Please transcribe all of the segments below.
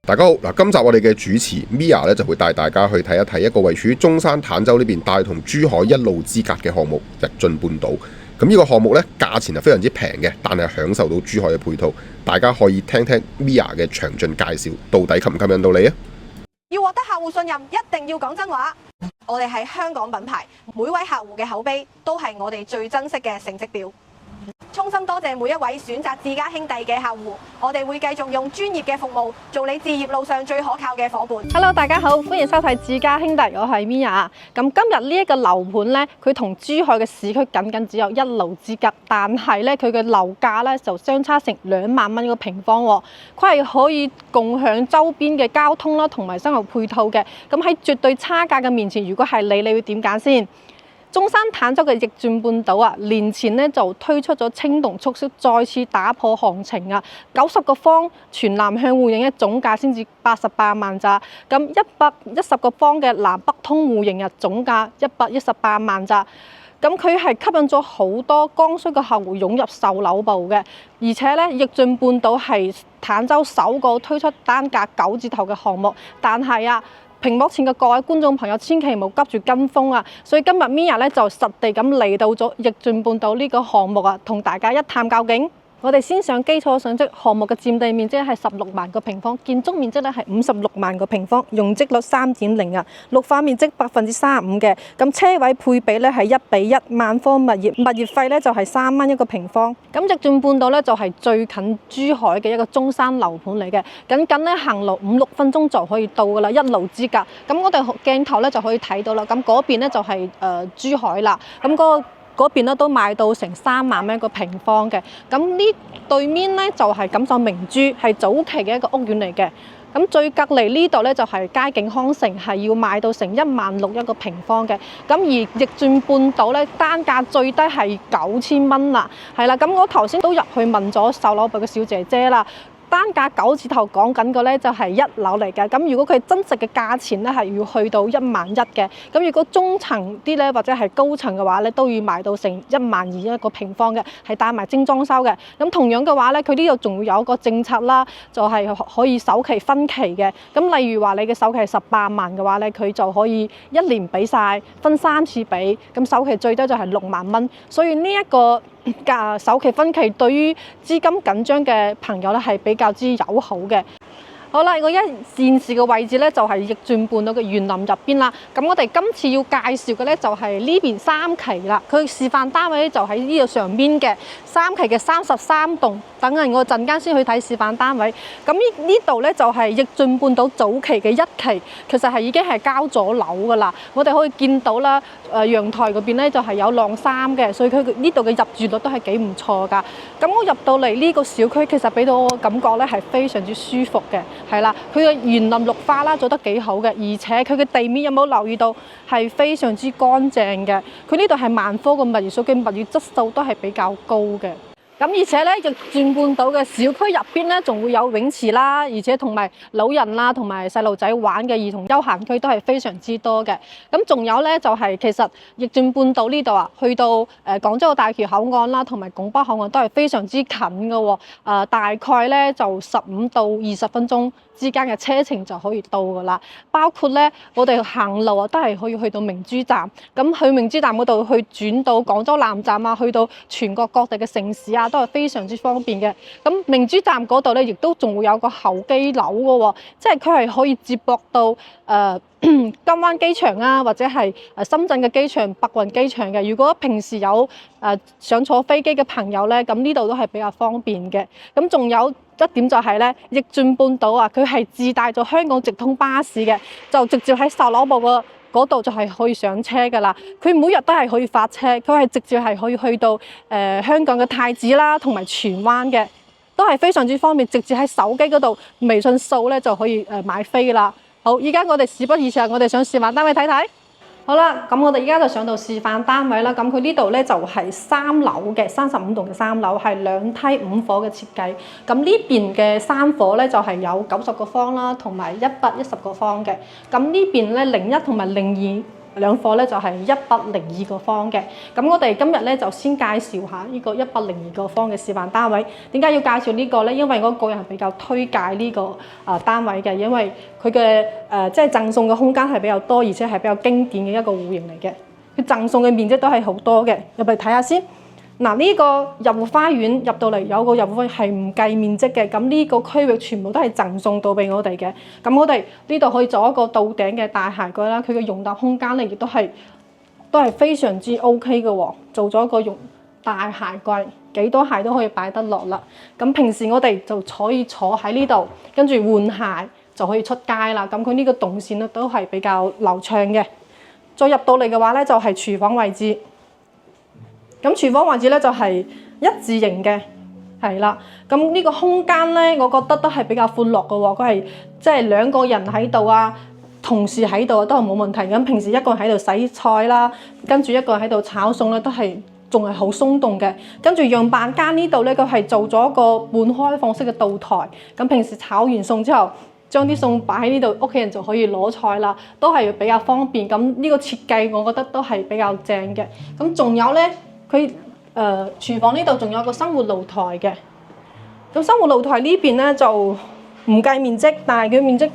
大家好，今集我哋嘅主持 Mia 就會帶大家去睇一睇一個位處於中山坦洲呢邊帶同珠海一路之隔嘅項目日進半島。咁呢個項目呢，價錢係非常之平嘅，但係享受到珠海嘅配套。大家可以聽聽 Mia 嘅詳盡介紹，到底吸唔吸引到你啊？要獲得客戶信任，一定要講真話。我哋係香港品牌，每位客戶嘅口碑都係我哋最珍惜嘅成績表。衷心多謝每一位選擇智家兄弟嘅客戶，我哋會繼續用專業嘅服務做你置業路上最可靠嘅伙伴。Hello， 大家好，歡迎收睇智家兄弟，我係 Mia。咁今日呢一個樓盤呢，佢同珠海嘅市區僅只有一路之隔，但係呢，佢嘅樓價呢就相差成2萬蚊一個平方喎。佢係可以共享周邊嘅交通啦，同埋生活配套嘅。咁喺絕對差價嘅面前，如果係你會點揀先？中山坦洲嘅逆轉半島啊，年前呢就推出咗青銅促銷，再次打破行情啊！90個方全南向互認嘅總價先至88萬咋，咁110個方嘅南北通互認啊，總價118萬咋。咁佢係吸引咗好多剛需嘅客戶湧入售樓部嘅，而且呢，逆轉半島係坦洲首個推出單價9字頭嘅項目，但係啊，屏幕前嘅各位觀眾朋友，千祈唔好急住跟風啊！所以今日 Mia 咧就實地咁嚟到咗逆轉半島呢個項目啊，同大家一探究竟。我哋先上基礎上即項目嘅佔地面積係16萬個平方，建築面積咧係56萬個平方，容積率3.0啊，綠化面積35%嘅。咁車位配比咧係1:1，萬科物業費咧就係3蚊一個平方。咁逆轉半島咧就係最近珠海嘅一個中山樓盤嚟嘅，僅咧行路5-6分鐘就可以到噶啦，一路之隔。咁我哋鏡頭咧就可以睇到啦。咁嗰邊咧就係珠海啦。咁嗰邊咧都賣到成3萬蚊一個平方嘅，咁呢對面咧就係錦繡明珠，係早期嘅一個屋苑嚟嘅。咁最隔離呢度咧就係佳景康城，係要賣到成16000一個平方嘅。咁而逆轉半島咧單價最低係9000蚊啦，係啦。咁我頭先都入去問咗售樓部嘅小姐姐啦。單價9字頭講緊個咧就係1樓嚟嘅，咁如果佢真實嘅價錢咧係要去到11000嘅，咁如果中層啲咧或者係高層嘅話咧都要賣到成12000一個平方嘅，係帶埋精裝修嘅。咁同樣嘅話咧，佢呢度仲會有一個政策啦，就係可以首期分期嘅。咁例如話你嘅首期係18萬嘅話咧，佢就可以1年俾晒，分3次俾，咁首期最低就係6萬蚊。所以呢一個首期分期對於資金緊張嘅朋友咧係比較之友好嘅。好啦，我現時嘅位置咧就係逆轉半島嘅園林入邊啦。咁我哋今次要介紹嘅咧就係呢邊3期啦。佢示範單位就喺呢度上邊嘅3期嘅33棟。等陣我陣間先去睇示範單位。咁呢度咧就係逆轉半島早期嘅1期，其實係已經係交咗樓噶啦。我哋可以見到啦，陽台嗰邊咧就係有晾衫嘅，所以佢呢度嘅入住率都係幾唔錯噶。咁我入到嚟呢個小區，其實俾到我感覺咧係非常之舒服嘅。係啦，佢嘅園林綠化啦做得幾好嘅，而且佢嘅地面有冇留意到係非常之乾淨嘅？佢呢度係萬科嘅物業，所以物業質素都係比較高嘅。咁而且咧，逆轉半島嘅小區入邊咧，仲會有泳池啦，而且同埋老人啦，同埋細路仔玩嘅兒童休閒區都係非常之多嘅。咁仲有咧，就係其實逆轉半島呢度啊，去到廣州大橋口岸啦，同埋拱北口岸都係非常之近嘅喎。大概咧就15到20分鐘之間嘅車程就可以到噶啦。包括咧，我哋行路啊，都係可以去到明珠站。咁去明珠站嗰度去轉到廣州南站啊，去到全國各地嘅城市啊，都係非常之方便嘅。咁明珠站嗰度咧，亦都仲會有個候機樓嘅喎，即係佢係可以接駁到金灣機場啊，或者係深圳嘅機場、白雲機場嘅。如果平時有想坐飛機嘅朋友咧，咁呢度都係比較方便嘅。咁仲有一點就係咧，逆轉半島啊，佢係自帶咗香港直通巴士嘅，就直接喺售樓部嗰度就係可以上車噶啦。佢每日都係可以發車，佢係直接係可以去到香港嘅太子啦，同埋荃灣嘅，都係非常之方便。直接喺手機嗰度微信掃咧就可以買飛啦。好，依家我哋事不宜遲，我哋上示範單位睇睇。好啦，咁我哋而家就上到示範單位啦。咁佢呢度咧就係3樓嘅35棟嘅3樓，係2梯5伙嘅設計。咁呢邊嘅3伙咧就係有90個方啦，同埋110個方嘅。咁呢邊咧01同埋02兩課咧就係102個方嘅。咁我哋今日咧就先介紹下呢個102個方嘅示範單位。點解要介紹呢個咧？因為我個人係比較推介呢個單位嘅，因為佢嘅即係贈送嘅空間係比較多，而且係比較經典嘅一個戶型嚟嘅。佢贈送嘅面積都係好多嘅，入嚟睇下先。嗱，呢個入戶花園入到嚟有個入戶花園係唔計面積嘅，咁呢個區域全部都係贈送到俾我哋嘅。咁我哋呢度可以做一個到頂嘅大鞋櫃啦，佢嘅容納空間咧亦都係非常之 OK 嘅喎。做咗個大鞋櫃，幾多鞋都可以擺得落啦。咁平時我哋就可以坐喺呢度，跟住換鞋就可以出街啦。咁佢呢個動線咧都係比較流暢嘅。再入到嚟嘅話咧，就係廚房位置。咁廚房位置咧就係一字形嘅，係啦。咁呢個空間咧，我覺得都係比較寬闊嘅喎。佢係即係兩個人喺度啊，同時喺度都係冇問題。咁平時一個人喺度洗菜啦，跟住一個人喺度炒餸咧，都係仲係好鬆動嘅。跟住樣板間呢度咧，佢係做咗一個半開放式嘅灶台。咁平時炒完餸之後，將啲餸擺喺呢度，屋企人就可以攞菜啦，都係比較方便。咁呢個設計我覺得都係比較正嘅。咁仲有咧。佢廚房呢度仲有個生活露台嘅，咁生活露台呢邊咧就唔計面積，但係佢面積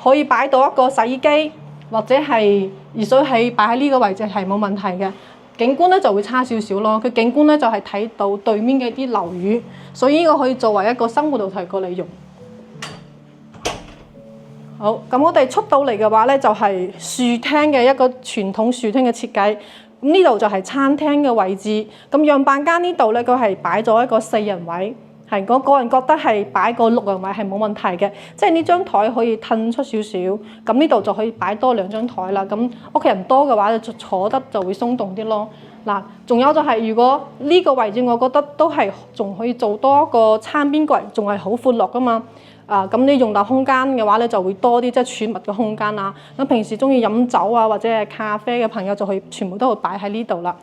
可以擺到一個洗衣機或者係熱水器擺喺呢個位置係冇問題嘅。景觀咧就會差少少咯，佢景觀咧就係睇到對面嘅啲樓宇，所以呢個可以作為一個生活露台過嚟用。好，咁我哋出到嚟嘅話咧就係樹廳嘅一個傳統樹廳嘅設計。咁呢度就係餐廳嘅位置，咁樣板間呢度咧，佢係擺咗一個4人位，係我個人覺得係擺個6人位係冇問題嘅，即係呢張台可以褪出少少，咁呢度就可以擺多2張台啦。咁屋企人多嘅話，就坐得就會鬆動啲咯。嗱，仲有就係如果呢個位置，我覺得都係仲可以做多一個餐邊櫃，仲係好闊落噶嘛。咁你容納空間嘅話咧，就會多啲即係儲物嘅空間啦。咁平時中意飲酒啊或者係咖啡嘅朋友就可以全部都會擺喺呢度啦。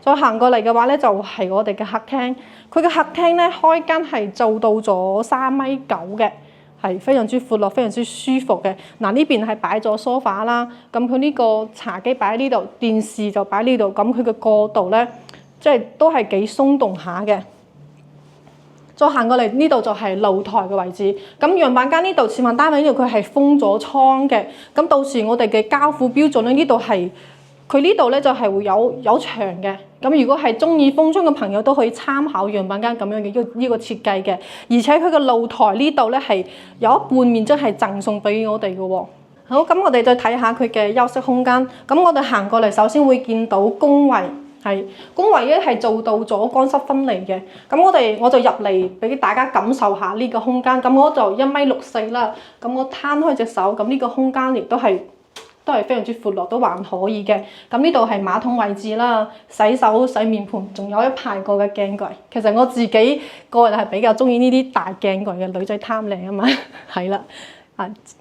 再行過嚟嘅話咧，就係我哋嘅客廳。佢嘅客廳咧開間係做到咗3.9米嘅，係非常之闊落，非常之舒服嘅。嗱，呢邊係擺咗梳化啦，咁佢呢個茶几擺喺呢度，電視就擺呢度。咁佢嘅過渡咧，即係都係幾鬆動下嘅。再行過嚟呢度就係露台嘅位置，咁樣板間呢度示範單位呢度佢係封咗窗嘅，咁到時我哋嘅交付標準咧呢度係佢呢度咧就係會有牆嘅，咁如果係中意封窗嘅朋友都可以參考樣板間咁樣嘅呢個設計嘅，而且佢嘅露台呢度咧係有一半面積係贈送俾我哋嘅喎。好，咁我哋再睇下佢嘅休息空間，咁我哋行過嚟首先會見到工位。係工位咧係做到咗乾濕分離嘅，咁我就入嚟俾大家感受下呢個空間。咁我就1.64米啦，咁我攤開隻手，咁呢個空間亦都係非常之闊落，都還可以嘅。咁呢度係馬桶位置啦，洗手洗面盤，仲有一排個嘅鏡櫃。其實我自己個人係比較中意呢啲大鏡櫃嘅，女仔貪靚啊嘛，係啦。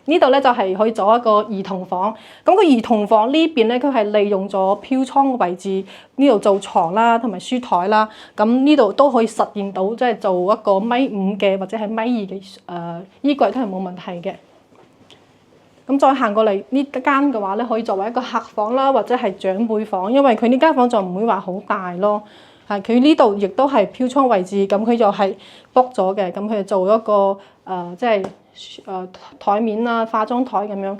呢度咧就係可以做一個兒童房，咁個兒童房呢邊咧佢係利用咗飄窗嘅位置，呢度做床啦同埋書台啦，咁呢度都可以實現到即係做一個1.5米嘅或者係1.2米嘅衣櫃都係冇問題嘅。咁再行過嚟呢間嘅話咧，可以作為一個客房啦或者係長輩房，因為佢呢間房就唔會話好大咯。佢呢度亦都係飄窗位置，咁佢就係卜咗嘅，咁佢就做一個即係台面啦、化妝台咁樣。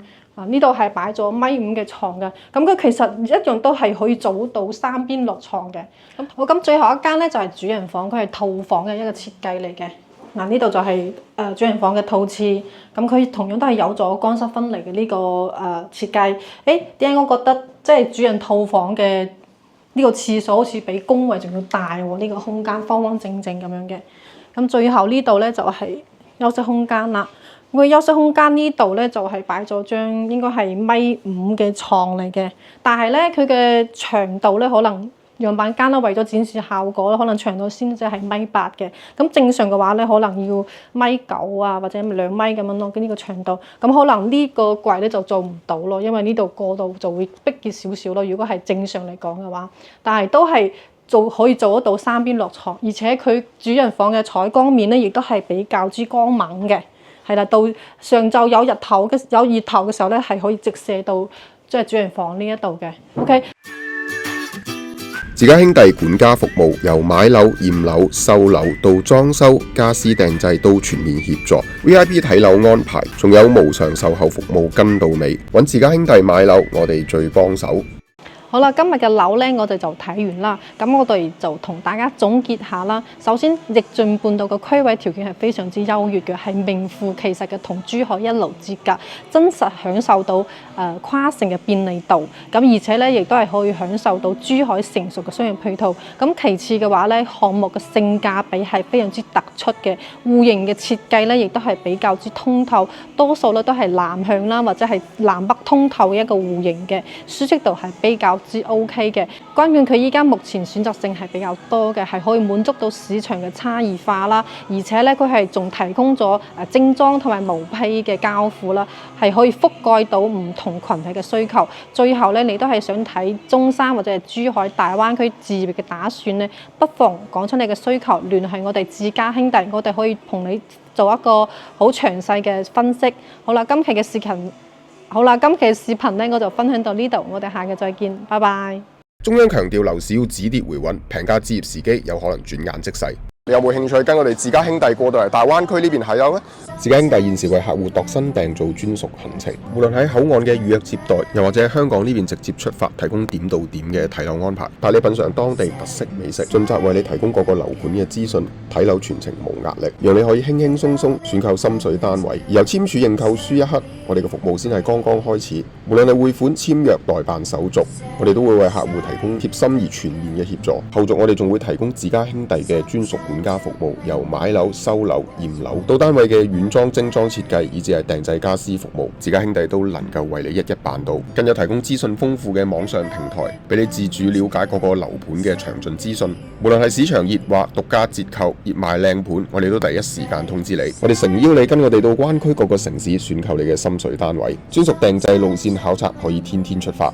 呢度係擺咗1.5米嘅床嘅，咁佢其實一樣都係可以做到3邊落床嘅。咁好，咁最後一間咧就係主人房，佢係套房嘅一個設計嚟嘅。呢度就係主人房嘅套廁，咁佢同樣都係有咗乾濕分離嘅呢個設計。點解我覺得即係主人套房嘅呢個廁所好似比公衞仲要大喎？呢個空間方方正正咁樣嘅。咁最後呢度咧就係休息空間啦。咁佢休息空間呢度咧就係擺咗張應該係1.5米嘅床嚟嘅，但係咧佢嘅長度咧可能樣板間啦，為咗展示效果啦，可能長度先至係1.8米嘅。咁正常嘅話咧，可能要1.9米啊，或者2米咁樣咯。呢個長度，咁可能呢個櫃咧就做唔到咯，因為呢度過度就會逼結少少咯。如果係正常嚟講嘅話，但係都係可以做得到3邊落床，而且佢主人房嘅採光面咧，亦都係比較之光猛嘅。係啦，到上晝有熱頭嘅時候咧，係可以直射到即係主人房呢一度嘅。OK。自家兄弟管家服務由買樓、驗樓、收樓到裝修、家私訂製都全面協助 ，VIP 睇樓安排，仲有無償售後服務跟到尾。揾自家兄弟買樓，我哋最幫手。好啦，今日嘅樓咧，我哋就睇完啦。咁我哋就同大家總結下啦。首先，逆晉半島嘅區位條件係非常之優越嘅，係名副其實嘅同珠海一路之隔，真實享受到跨城嘅便利度。咁而且咧，亦都係可以享受到珠海成熟嘅商業配套。咁其次嘅話咧，項目嘅性價比係非常之突出嘅，戶型嘅設計咧，亦都係比較之通透，多數咧都係南向啦，或者係南北通透嘅一個戶型嘅，舒適度係比較之 OK 嘅，關鍵佢依家目前選擇性係比較多嘅，係可以滿足到市場嘅差異化啦，而且咧佢係仲提供咗精裝同埋毛坯嘅交付啦，係可以覆蓋到唔同群體嘅需求。最後咧，你都係想睇中山或者係珠海大灣區置業嘅打算咧，不妨講出你嘅需求，聯繫我哋自家兄弟，我哋可以同你做一個好詳細嘅分析。好啦，今期嘅視頻咧，我就分享到呢度，我哋下期再見，拜拜。中央強調樓市要止跌回穩，平價置業時機有可能轉眼即逝。你有冇興趣跟我哋自家兄弟過到嚟大灣區呢邊睇樓呢？自家兄弟現時為客戶度身訂造專屬行程，無論喺口岸嘅預約接待，又或者喺香港呢邊直接出發，提供點到點嘅睇樓安排，帶你品嚐當地特色美食，盡責為你提供各個樓盤嘅資訊，睇樓全程無壓力，讓你可以輕輕鬆鬆選購心水單位。而由簽署認購書一刻，我哋嘅服務先係剛剛開始。無論係匯款、簽約、代辦手續，我哋都會為客戶提供貼心而全面嘅協助。後續我哋仲會提供自家兄弟嘅專屬管家服務，由買樓、收樓、驗樓到單位嘅軟裝、精裝設計，以至係訂製家私服務，自家兄弟都能夠為你一一辦到。更有提供資訊豐富嘅網上平台，俾你自主了解各個樓盤嘅詳盡資訊。無論係市場熱話、獨家折扣、熱賣靚盤，我哋都第一時間通知你。我哋誠邀你跟我哋到灣區各個城市選購你嘅心水單位，專屬訂製路線考察可以天天出發。